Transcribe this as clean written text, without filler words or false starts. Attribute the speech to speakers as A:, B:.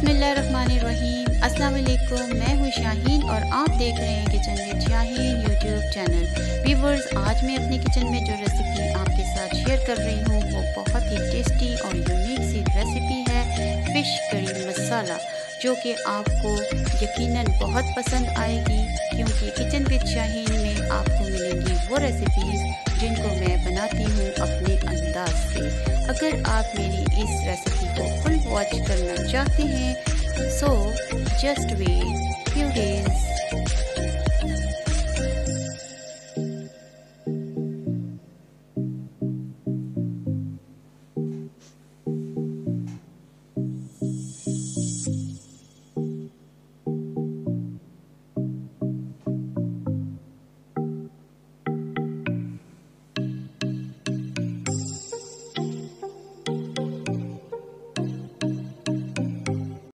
A: बिस्मिल्लाहिर्रहमानिर्रहीम। अस्सलाम वालेकुम, मैं हूँ शाहीन और आप देख रहे हैं kitchen with Shaheen YouTube channel. Viewers, आज मैं अपनी किचन में जो रेसिपी आपके साथ शेयर कर रही हूँ वो बहुत ही टेस्टी और यूनिक सी रेसिपी है फ़िश करी मसाला, जो कि आपको यकीनन बहुत पसंद आएगी, क्योंकि किचन विद शाहीन में आपको मिलेंगी वो रेसिपीज़ जिनको मैं बनाती हूँ अपने अंदाज से। अगर आप मेरी इस रेसिपी को फुल वॉच करना चाहते हैं, so just wait few days.